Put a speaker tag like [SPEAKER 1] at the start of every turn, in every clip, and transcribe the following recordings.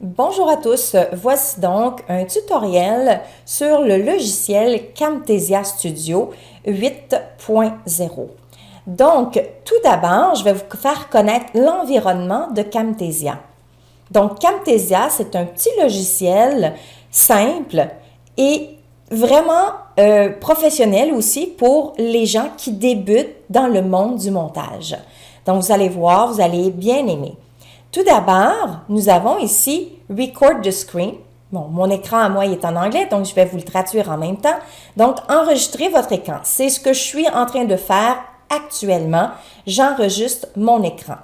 [SPEAKER 1] Bonjour à tous, voici donc un tutoriel sur le logiciel Camtasia Studio 8.0. Donc, tout d'abord, je vais vous faire connaître l'environnement de Camtasia. Donc, Camtasia, c'est un petit logiciel simple et vraiment professionnel aussi pour les gens qui débutent dans le monde du montage. Donc, vous allez voir, vous allez bien aimer. Tout d'abord, nous avons ici Record the Screen. Bon, mon écran à moi il est en anglais, donc je vais vous le traduire en même temps. Donc, enregistrez votre écran. C'est ce que je suis en train de faire actuellement. J'enregistre mon écran.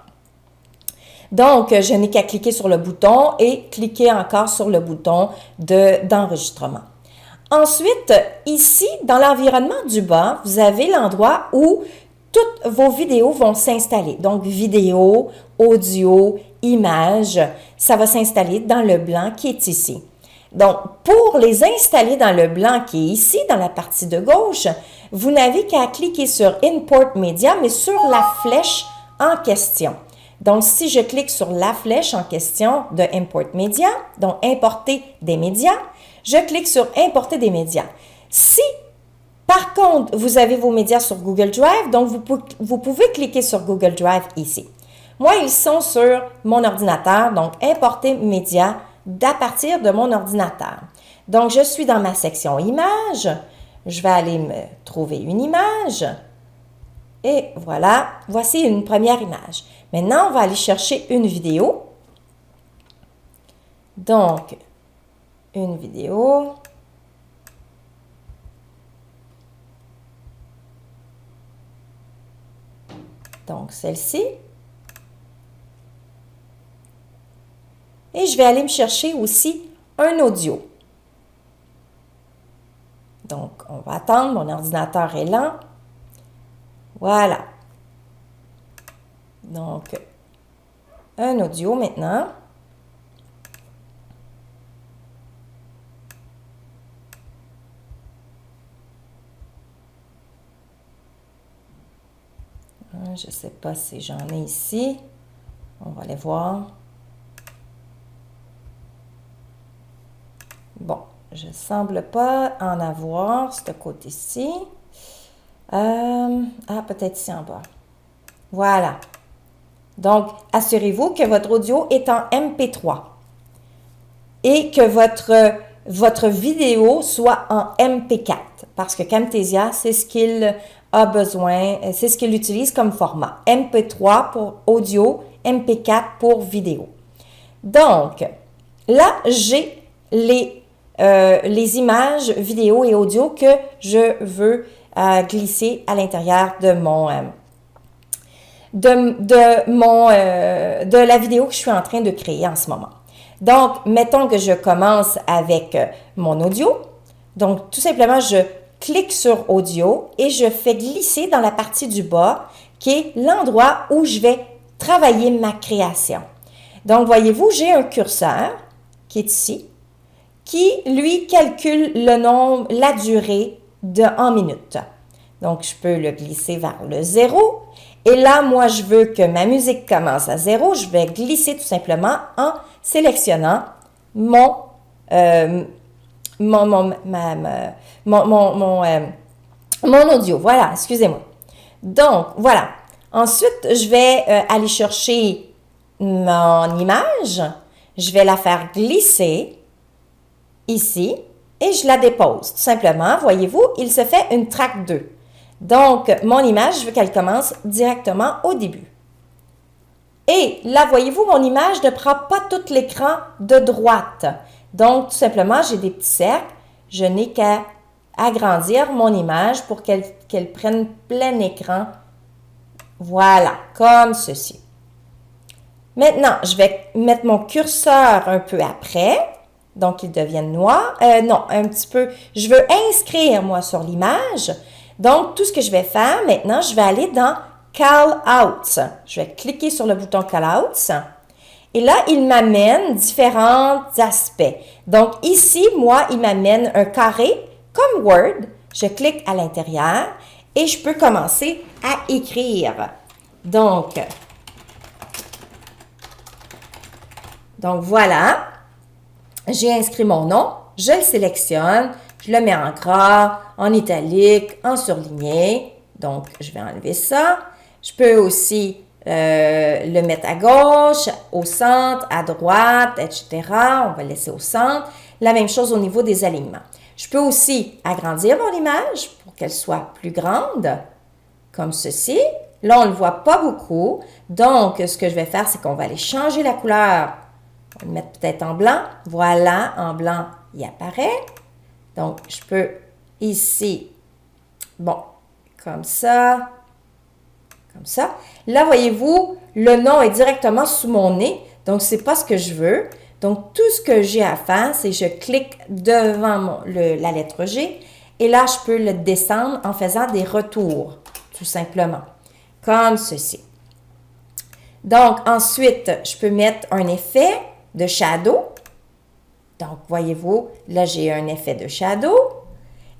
[SPEAKER 1] Donc, je n'ai qu'à cliquer sur le bouton et cliquer encore sur le bouton d'enregistrement. Ensuite, ici, dans l'environnement du bas, vous avez l'endroit où toutes vos vidéos vont s'installer. Donc, vidéo, audio, images, ça va s'installer dans le blanc qui est ici. Donc, pour les installer dans le blanc qui est ici, dans la partie de gauche, vous n'avez qu'à cliquer sur Import Media, mais sur la flèche en question. Donc, si je clique sur la flèche en question de Import Media, donc importer des médias, je clique sur Importer des médias. Si par contre, vous avez vos médias sur Google Drive, donc vous pouvez cliquer sur Google Drive ici. Moi, ils sont sur mon ordinateur, donc importer médias à partir de mon ordinateur. Donc, je suis dans ma section images. Je vais aller me trouver une image. Et voilà, voici une première image. Maintenant, on va aller chercher une vidéo. Donc, une vidéo. Donc, celle-ci. Et je vais aller me chercher aussi un audio. Donc, on va attendre, mon ordinateur est lent. Voilà. Donc, un audio maintenant. Je ne sais pas si j'en ai ici. On va aller voir. Bon, je ne semble pas en avoir ce côté-ci. Peut-être ici en bas. Voilà. Donc, assurez-vous que votre audio est en MP3 et que votre vidéo soit en MP4 parce que Camtasia, c'est ce qu'il a besoin, c'est ce qu'il utilise comme format. MP3 pour audio, MP4 pour vidéo. Donc, là, j'ai les images, vidéo et audio que je veux glisser à l'intérieur de de la vidéo que je suis en train de créer en ce moment. Donc, mettons que je commence avec mon audio. Donc, tout simplement, je clique sur audio et je fais glisser dans la partie du bas qui est l'endroit où je vais travailler ma création. Donc, voyez-vous, j'ai un curseur qui est ici qui, lui, calcule le nombre, la durée en minutes. Donc, je peux le glisser vers le 0. Et là, moi, je veux que ma musique commence à 0. Je vais glisser tout simplement en sélectionnant mon audio. Voilà, excusez-moi. Donc, voilà. Ensuite, je vais aller chercher mon image. Je vais la faire glisser ici et je la dépose. Tout simplement, voyez-vous, il se fait une track 2. Donc, mon image, je veux qu'elle commence directement au début. Et là, voyez-vous, mon image ne prend pas tout l'écran de droite. Donc, tout simplement, j'ai des petits cercles. Je n'ai qu'à agrandir mon image pour qu'elle prenne plein écran. Voilà, comme ceci. Maintenant, je vais mettre mon curseur un peu après. Donc, il devienne noir. Non, un petit peu. Je veux inscrire, moi, sur l'image. Donc, tout ce que je vais faire maintenant, je vais aller dans Call Out. Je vais cliquer sur le bouton Call Out. Et là, il m'amène différents aspects. Donc, ici, moi, il m'amène un carré comme Word. Je clique à l'intérieur et je peux commencer à écrire. Donc voilà. j'ai inscrit mon nom, je le sélectionne, je le mets en gras, en italique, en surligné. Donc, je vais enlever ça. Je peux aussi le mettre à gauche, au centre, à droite, etc. On va le laisser au centre. La même chose au niveau des alignements. Je peux aussi agrandir mon image pour qu'elle soit plus grande, comme ceci. Là, on ne le voit pas beaucoup. Donc, ce que je vais faire, c'est qu'on va aller changer la couleur. On va le mettre peut-être en blanc. Voilà, en blanc, il apparaît. Donc, je peux ici, bon, comme ça. Comme ça. Là, voyez-vous, le nom est directement sous mon nez. Donc, ce n'est pas ce que je veux. Donc, tout ce que j'ai à faire, c'est que je clique devant la lettre G. Et là, je peux le descendre en faisant des retours, tout simplement. Comme ceci. Donc, ensuite, je peux mettre un effet de shadow. Donc, voyez-vous, là, j'ai un effet de shadow.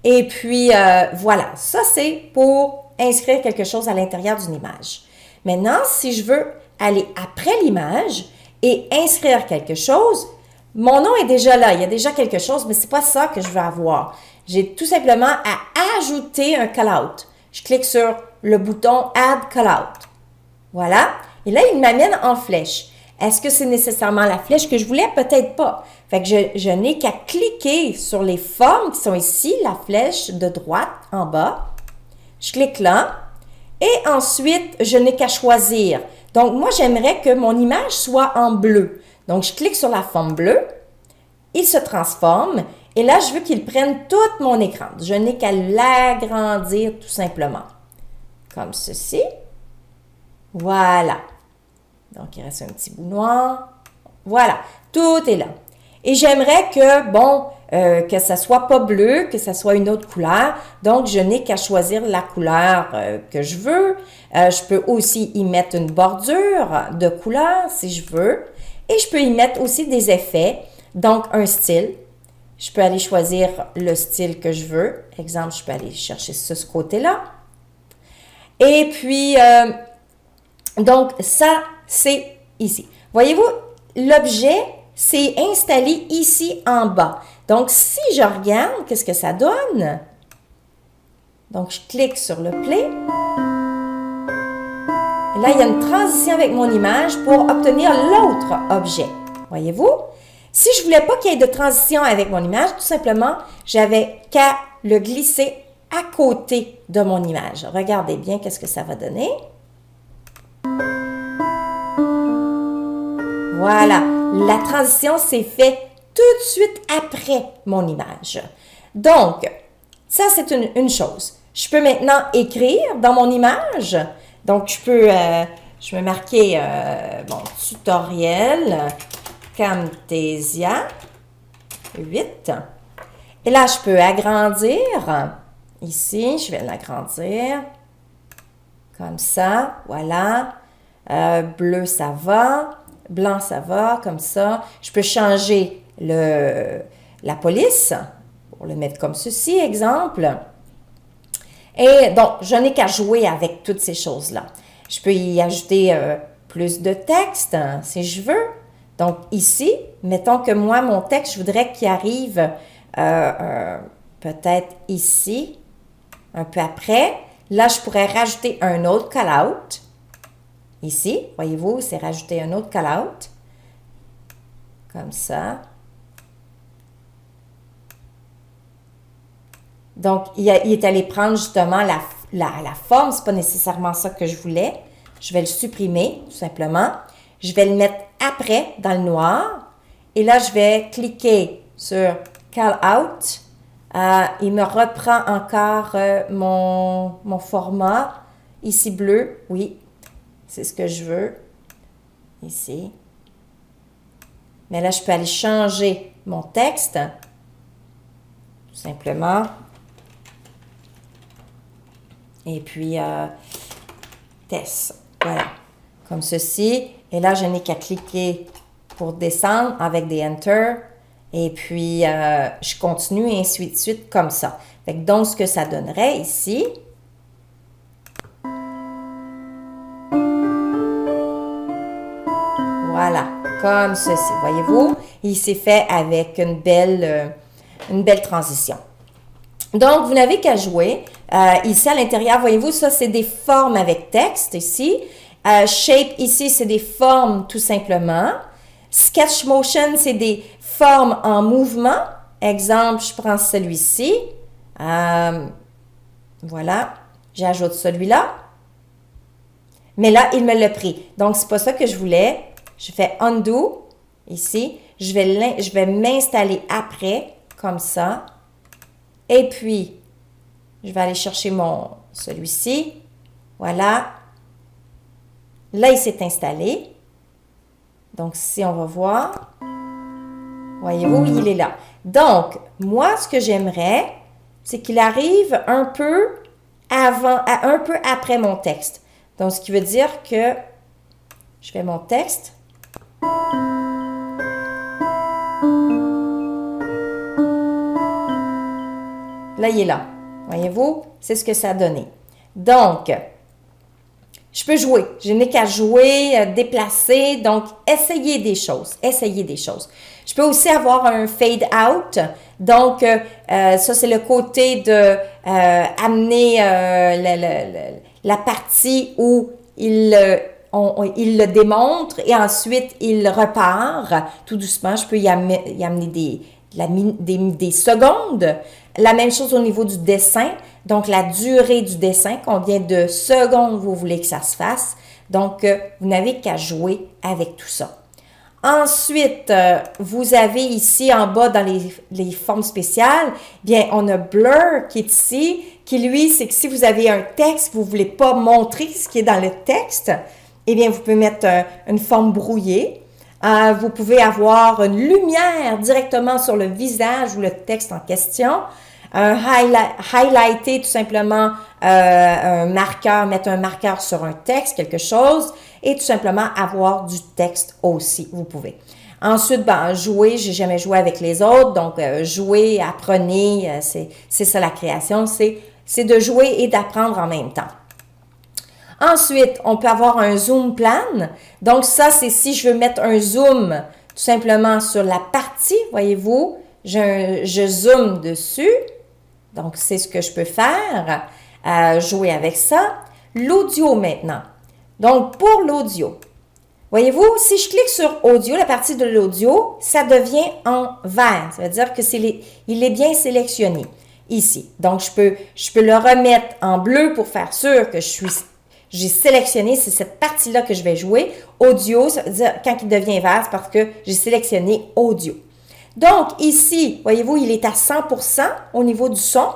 [SPEAKER 1] Et puis, voilà. Ça, c'est pour inscrire quelque chose à l'intérieur d'une image. Maintenant, si je veux aller après l'image et inscrire quelque chose, mon nom est déjà là. Il y a déjà quelque chose, mais ce n'est pas ça que je veux avoir. J'ai tout simplement à ajouter un call-out. Je clique sur le bouton « Add call-out ». Voilà. Et là, il m'amène en flèche. Est-ce que c'est nécessairement la flèche que je voulais? Peut-être pas. Fait que je n'ai qu'à cliquer sur les formes qui sont ici, la flèche de droite en bas. Je clique là. Et ensuite, je n'ai qu'à choisir. Donc, moi, j'aimerais que mon image soit en bleu. Donc, je clique sur la forme bleue. Il se transforme. Et là, je veux qu'il prenne tout mon écran. Je n'ai qu'à l'agrandir tout simplement. Comme ceci. Voilà. Donc, il reste un petit bout noir. Voilà. Tout est là. Et j'aimerais que, bon, que ça soit pas bleu, que ça soit une autre couleur. Donc, je n'ai qu'à choisir la couleur que je veux. Je peux aussi y mettre une bordure de couleur si je veux. Et je peux y mettre aussi des effets. Donc, un style. Je peux aller choisir le style que je veux. Exemple, je peux aller chercher ce côté-là. Et puis, donc, ça, c'est ici. Voyez-vous, l'objet s'est installé ici en bas. Donc, si je regarde, qu'est-ce que ça donne? Donc, je clique sur le play. Et là, il y a une transition avec mon image pour obtenir l'autre objet. Voyez-vous? Si je ne voulais pas qu'il y ait de transition avec mon image, tout simplement, j'avais qu'à le glisser à côté de mon image. Regardez bien qu'est-ce que ça va donner. Voilà, la transition s'est faite tout de suite après mon image. Donc, ça, c'est une chose. Je peux maintenant écrire dans mon image. Donc, je peux marquer bon, tutoriel Camtasia 8. Et là, je peux agrandir. Ici, je vais l'agrandir. Comme ça, voilà. Bleu, ça va. Blanc, ça va, comme ça. Je peux changer la police pour le mettre comme ceci, exemple. Et donc, je n'ai qu'à jouer avec toutes ces choses-là. Je peux y ajouter plus de texte si je veux. Donc, ici, mettons que moi, mon texte, je voudrais qu'il arrive peut-être ici, un peu après. Là, je pourrais rajouter un autre call-out. Ici, voyez-vous, c'est rajouter un autre call-out. Comme ça. Donc, il est allé prendre justement la forme. Ce n'est pas nécessairement ça que je voulais. Je vais le supprimer, tout simplement. Je vais le mettre après, dans le noir. Et là, je vais cliquer sur Call Out. Il me reprend encore mon format. Ici, bleu. Oui, c'est ce que je veux. Ici. Mais là, je peux aller changer mon texte. Tout simplement. Et puis, test. Voilà. Comme ceci. Et là, je n'ai qu'à cliquer pour descendre avec des Enter. Et puis, je continue et ainsi de suite comme ça. Fait que donc, ce que ça donnerait ici. Voilà. comme ceci, voyez-vous? Il s'est fait avec une belle transition. Donc, vous n'avez qu'à jouer. Ici, à l'intérieur, voyez-vous, ça, c'est des formes avec texte, ici. Shape, ici, c'est des formes, tout simplement. Sketch motion, c'est des formes en mouvement. Exemple, je prends celui-ci. Voilà. J'ajoute celui-là. Mais là, il me l'a pris. Donc, c'est pas ça que je voulais. Je fais undo, ici. Je vais m'installer après, comme ça. Et puis, je vais aller chercher celui-ci. Voilà. Là, il s'est installé. Donc, si on va voir, voyez-vous, il est là. Donc, moi, ce que j'aimerais, c'est qu'il arrive un peu un peu après mon texte. Donc, ce qui veut dire que je fais mon texte. Là, il est là. Voyez-vous? C'est ce que ça a donné. Donc, je peux jouer. Je n'ai qu'à jouer, déplacer. Donc, essayez des choses. Essayez des choses. Je peux aussi avoir un fade out. Donc, ça, c'est le côté de amener la partie où il le démontre et ensuite il repart tout doucement. Je peux y amener des secondes. La même chose au niveau du dessin. Donc, la durée du dessin, combien de secondes vous voulez que ça se fasse. Donc, vous n'avez qu'à jouer avec tout ça. Ensuite, vous avez ici en bas dans les formes spéciales, bien, on a Blur qui est ici, qui lui, c'est que si vous avez un texte, vous ne voulez pas montrer ce qui est dans le texte, eh bien, vous pouvez mettre une forme brouillée. Vous pouvez avoir une lumière directement sur le visage ou le texte en question. Highlighter tout simplement un marqueur, mettre un marqueur sur un texte, quelque chose, et tout simplement avoir du texte aussi, vous pouvez. Ensuite, jouer, j'ai jamais joué avec les autres, donc jouer, apprenez, c'est ça la création, c'est de jouer et d'apprendre en même temps. Ensuite, on peut avoir un zoom plan, donc ça, c'est si je veux mettre un zoom tout simplement sur la partie, voyez-vous, je zoome dessus. Donc, c'est ce que je peux faire, jouer avec ça. L'audio maintenant. Donc, pour l'audio, voyez-vous, si je clique sur audio, la partie de l'audio, ça devient en vert. Ça veut dire que il est bien sélectionné ici. Donc, je peux le remettre en bleu pour faire sûr que j'ai sélectionné, c'est cette partie-là que je vais jouer. Audio, ça veut dire quand il devient vert, c'est parce que j'ai sélectionné audio. Donc, ici, voyez-vous, il est à 100% au niveau du son.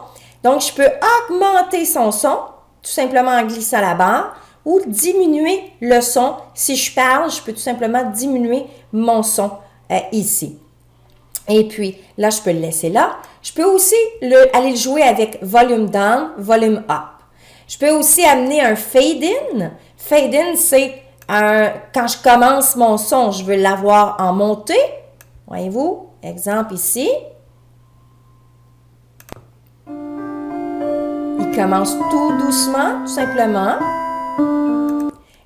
[SPEAKER 1] Donc, je peux augmenter son son, tout simplement en glissant la barre, ou diminuer le son. Si je parle, je peux tout simplement diminuer mon son ici. Et puis, là, je peux le laisser là. Je peux aussi aller le jouer avec volume down, volume up. Je peux aussi amener un fade in. Fade in, c'est quand je commence mon son, je veux l'avoir en montée. Voyez-vous? Exemple ici. Il commence tout doucement, tout simplement.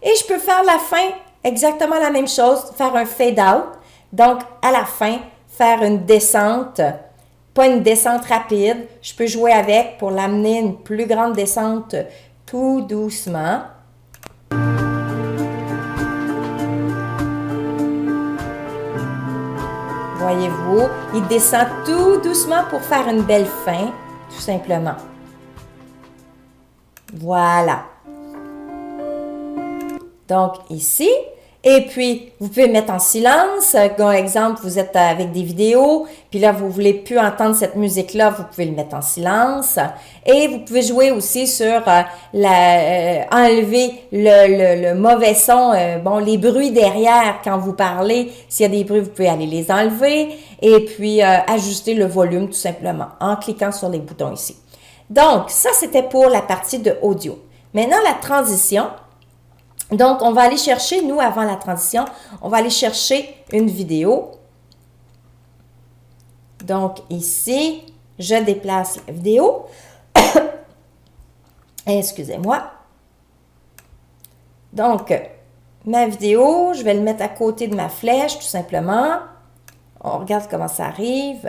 [SPEAKER 1] Et je peux faire la fin, exactement la même chose, faire un fade out. Donc, à la fin, faire une descente, pas une descente rapide. Je peux jouer avec pour l'amener une plus grande descente tout doucement. Voyez-vous, il descend tout doucement pour faire une belle fin, tout simplement. Voilà. Donc, ici. Et puis, vous pouvez mettre en silence. Par exemple, vous êtes avec des vidéos, puis là, vous ne voulez plus entendre cette musique-là, vous pouvez le mettre en silence. Et vous pouvez jouer aussi sur enlever le mauvais son, les bruits derrière quand vous parlez. S'il y a des bruits, vous pouvez aller les enlever. Et puis, ajuster le volume tout simplement en cliquant sur les boutons ici. Donc, ça, c'était pour la partie de audio. Maintenant, la transition. Donc, on va aller chercher, nous, avant la transition, on va aller chercher une vidéo. Donc, ici, je déplace la vidéo. Excusez-moi. Donc, ma vidéo, je vais le mettre à côté de ma flèche, tout simplement. On regarde comment ça arrive.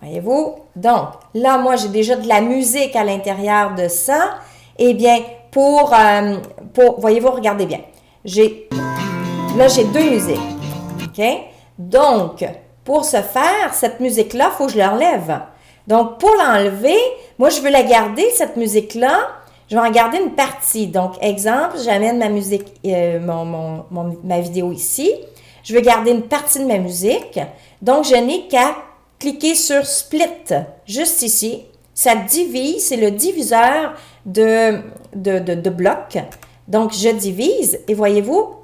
[SPEAKER 1] Voyez-vous? Donc, là, moi, j'ai déjà de la musique à l'intérieur de ça. Eh bien, voyez-vous, regardez bien. Là, j'ai deux musiques. OK? Donc, pour ce faire, cette musique-là, il faut que je l'enlève. Donc, pour l'enlever, moi, je veux la garder, cette musique-là. Je vais en garder une partie. Donc, exemple, j'amène ma musique, ma vidéo ici. Je veux garder une partie de ma musique. Donc, je n'ai qu'à cliquer sur Split, juste ici. Ça divise, c'est le diviseur de blocs. Donc, je divise et voyez-vous,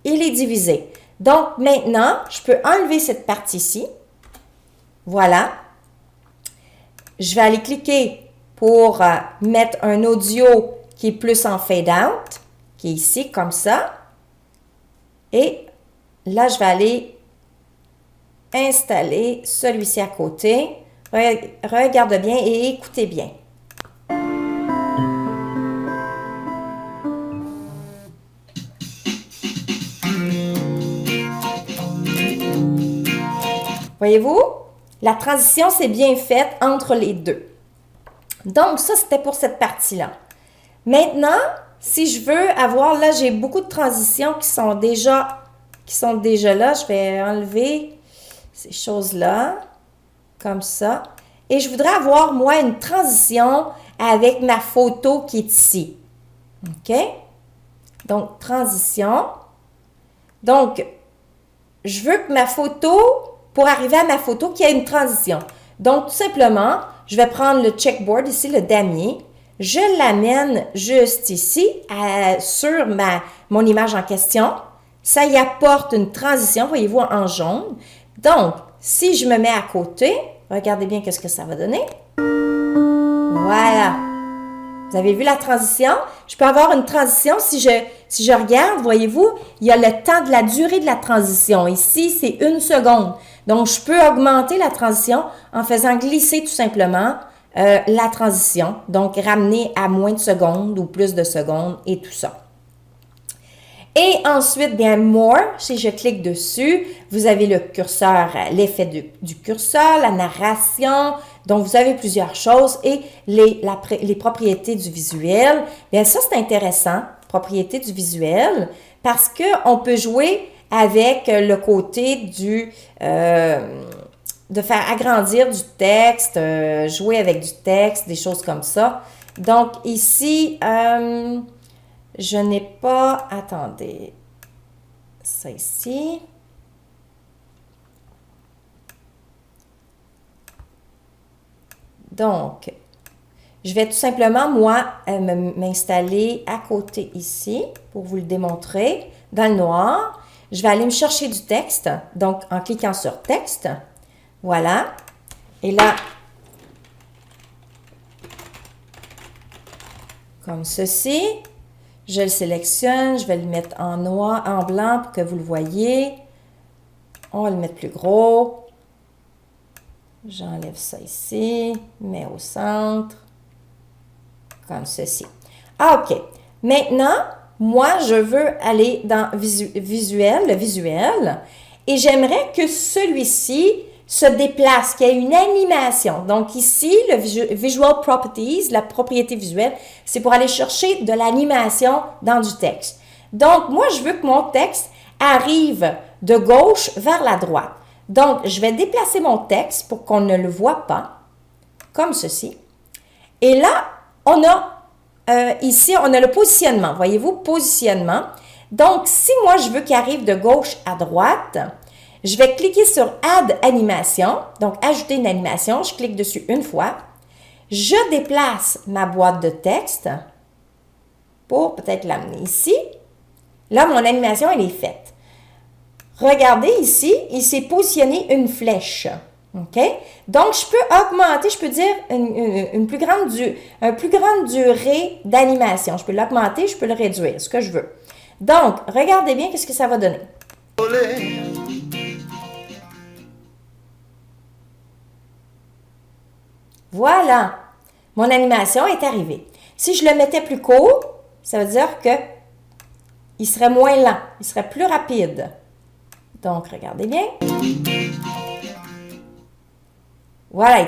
[SPEAKER 1] il est divisé. Donc, maintenant, je peux enlever cette partie-ci. Voilà. Je vais aller cliquer pour mettre un audio qui est plus en fade-out, qui est ici, comme ça. Et là, je vais aller installer celui-ci à côté. Regarde bien et écoutez bien. Voyez-vous? La transition, c'est bien faite entre les deux. Donc, ça, c'était pour cette partie-là. Maintenant, si je veux avoir, là, j'ai beaucoup de transitions qui sont déjà là. Je vais enlever ces choses-là, comme ça. Et je voudrais avoir, moi, une transition avec ma photo qui est ici. OK? Donc, transition. Donc, je veux que ma photo, pour arriver à ma photo, qu'il y ait une transition. Donc, tout simplement, je vais prendre le checkboard ici, le damier. Je l'amène juste ici, sur mon image en question. Ça y apporte une transition, voyez-vous, en jaune. Donc, si je me mets à côté, regardez bien qu'est-ce que ça va donner. Voilà. Vous avez vu la transition? Je peux avoir une transition si je regarde, voyez-vous, il y a le temps de la durée de la transition. Ici, c'est 1 seconde. Donc, je peux augmenter la transition en faisant glisser tout simplement la transition. Donc, ramener à moins de secondes ou plus de secondes et tout ça. Et ensuite, bien, More, si je clique dessus, vous avez le curseur, l'effet du curseur, la narration. Donc, vous avez plusieurs choses et les propriétés du visuel. Bien, ça, c'est intéressant, propriétés du visuel, parce qu'on peut jouer avec le côté de faire agrandir du texte, jouer avec du texte, des choses comme ça. Donc, ici, je n'ai pas... Attendez. Ça ici. Donc, je vais tout simplement, moi, m'installer à côté ici pour vous le démontrer. Dans le noir, je vais aller me chercher du texte. Donc, en cliquant sur texte. Voilà. Et là, comme ceci. Je le sélectionne, je vais le mettre en noir, en blanc pour que vous le voyez. On va le mettre plus gros. J'enlève ça ici, mets au centre, comme ceci. Ah, OK. Maintenant, moi, je veux aller dans le visuel, et j'aimerais que celui-ci se déplace, qu'il y ait une animation. Donc ici, le Visual Properties, la propriété visuelle, c'est pour aller chercher de l'animation dans du texte. Donc, moi, je veux que mon texte arrive de gauche vers la droite. Donc, je vais déplacer mon texte pour qu'on ne le voit pas, comme ceci. Et là, on a, ici, on a le positionnement. Voyez-vous, positionnement. Donc, si moi, je veux qu'il arrive de gauche à droite, je vais cliquer sur Add animation, donc ajouter une animation. Je clique dessus une fois. Je déplace ma boîte de texte pour peut-être l'amener ici. Là, mon animation, elle est faite. Regardez ici, il s'est positionné une flèche. OK? Donc, je peux augmenter, je peux dire une plus grande durée d'animation. Je peux l'augmenter, je peux le réduire, ce que je veux. Donc, regardez bien qu'est-ce que ça va donner. Voilà, mon animation est arrivée. Si je le mettais plus court, ça veut dire que il serait moins lent, il serait plus rapide. Donc, regardez bien. Voilà,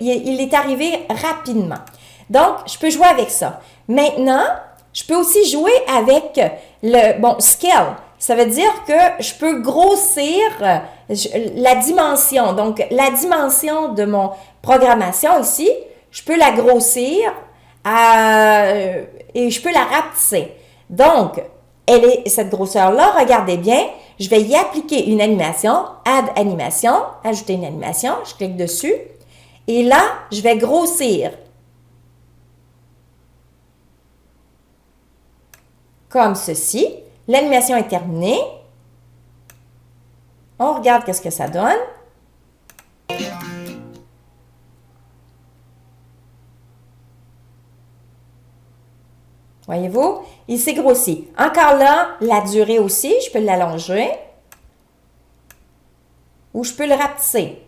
[SPEAKER 1] il est arrivé rapidement. Donc, je peux jouer avec ça. Maintenant, je peux aussi jouer avec le scale. Ça veut dire que je peux grossir la dimension. Donc, la dimension de mon programmation ici, je peux la grossir et je peux la rapetisser. Donc, cette grosseur-là, regardez bien, je vais y appliquer une animation, Add animation, ajouter une animation, je clique dessus. Et là, je vais grossir. Comme ceci. L'animation est terminée. On regarde qu'est-ce que ça donne. Voyez-vous? Il s'est grossi. Encore là, la durée aussi, je peux l'allonger. Ou je peux le rapetisser.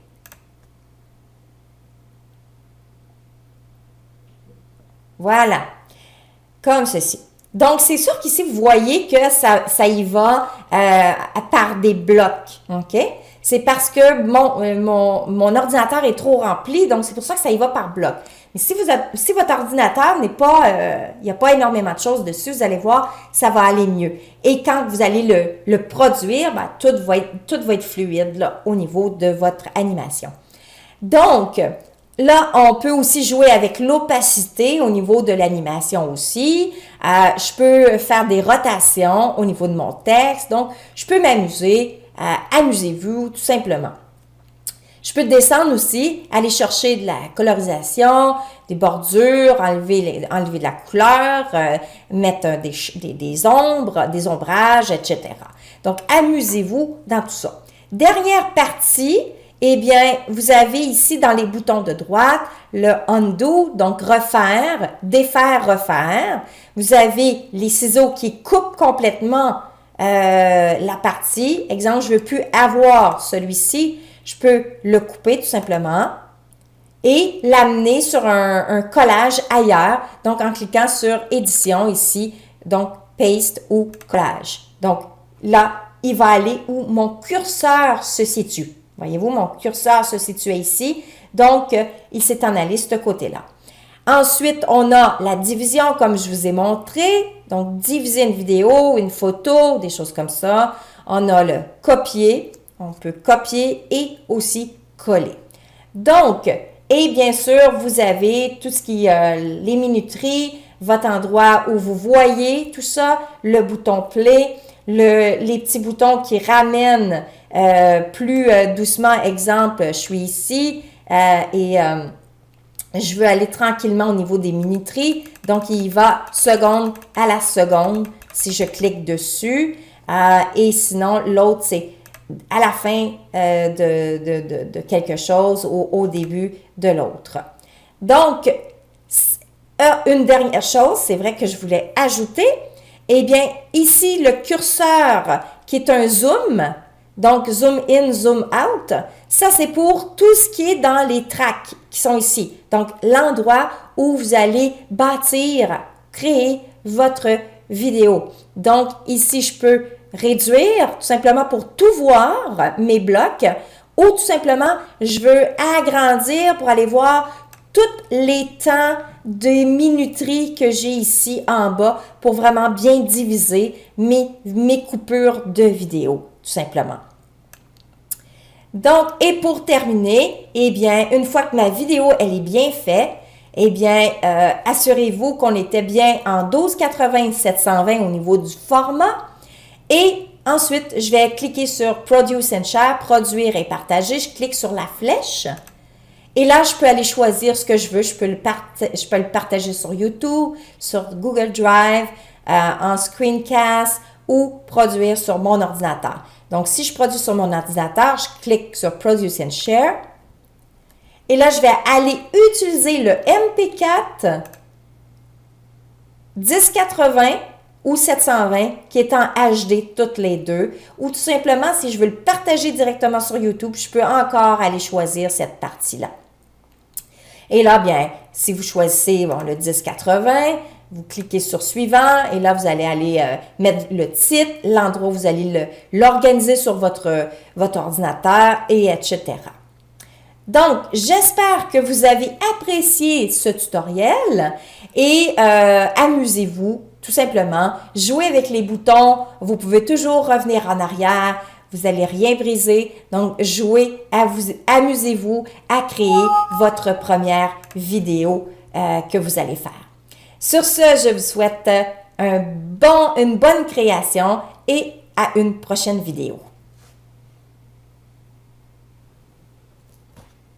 [SPEAKER 1] Voilà. Comme ceci. Donc, c'est sûr qu'ici, vous voyez que ça y va par des blocs. OK? C'est parce que mon ordinateur est trop rempli, donc c'est pour ça que ça y va par bloc. Mais si votre ordinateur n'est pas, il n'y a pas énormément de choses dessus, vous allez voir, ça va aller mieux. Et quand vous allez le produire, ben, tout va être fluide là, au niveau de votre animation. Donc, là, on peut aussi jouer avec l'opacité au niveau de l'animation aussi. Je peux faire des rotations au niveau de mon texte. Donc, je peux m'amuser. Amusez-vous, tout simplement. Je peux descendre aussi, aller chercher de la colorisation, des bordures, enlever de la couleur, mettre des ombres, des ombrages, etc. Donc, amusez-vous dans tout ça. Dernière partie, eh bien, vous avez ici dans les boutons de droite le undo, donc refaire, défaire, refaire. Vous avez les ciseaux qui coupent complètement la partie. Exemple, je ne veux plus avoir celui-ci. Je peux le couper tout simplement et l'amener sur un collage ailleurs. Donc, en cliquant sur édition ici, donc paste ou collage. Donc, là, il va aller où mon curseur se situe. Voyez-vous, mon curseur se situe ici. Donc, il s'est en allé de ce côté-là. Ensuite, on a la division comme je vous ai montré. Donc, diviser une vidéo, une photo, des choses comme ça. On a le copier. On peut copier et aussi coller. Donc, et bien sûr, vous avez tout ce qui est les minuteries, votre endroit où vous voyez tout ça, le bouton play, les petits boutons qui ramènent plus doucement. Exemple, je suis ici et je veux aller tranquillement au niveau des minuteries. Donc, il va seconde à la seconde si je clique dessus. Et sinon, l'autre, c'est à la fin de quelque chose ou au début de l'autre. Donc, une dernière chose, c'est vrai que je voulais ajouter, eh bien, ici, le curseur qui est un zoom, donc zoom in, zoom out, ça c'est pour tout ce qui est dans les tracks qui sont ici. Donc, l'endroit où vous allez bâtir, créer votre vidéo. Donc, ici, je peux réduire tout simplement pour tout voir mes blocs ou tout simplement je veux agrandir pour aller voir tous les temps de minuterie que j'ai ici en bas pour vraiment bien diviser mes coupures de vidéo tout simplement. Donc, et pour terminer, eh bien, une fois que ma vidéo elle est bien faite, eh bien, assurez-vous qu'on était bien en 1280-720 au niveau du format. Et ensuite, je vais cliquer sur Produce and Share, produire et partager. Je clique sur la flèche. Et là, je peux aller choisir ce que je veux. Je peux le partager sur YouTube, sur Google Drive, en screencast ou produire sur mon ordinateur. Donc, si je produis sur mon ordinateur, je clique sur Produce and Share. Et là, je vais aller utiliser le MP4 1080 ou 720 qui est en HD toutes les deux, ou tout simplement si je veux le partager directement sur YouTube, je peux encore aller choisir cette partie-là. Et là, bien, si vous choisissez bon, le 1080, vous cliquez sur suivant et là, vous allez aller mettre le titre, l'endroit où vous allez l'organiser sur votre ordinateur et etc. Donc, j'espère que vous avez apprécié ce tutoriel et amusez-vous tout simplement. Jouez avec les boutons, vous pouvez toujours revenir en arrière, vous n'allez rien briser. Donc, jouez, amusez-vous à créer votre première vidéo que vous allez faire. Sur ce, je vous souhaite une bonne création et à une prochaine vidéo.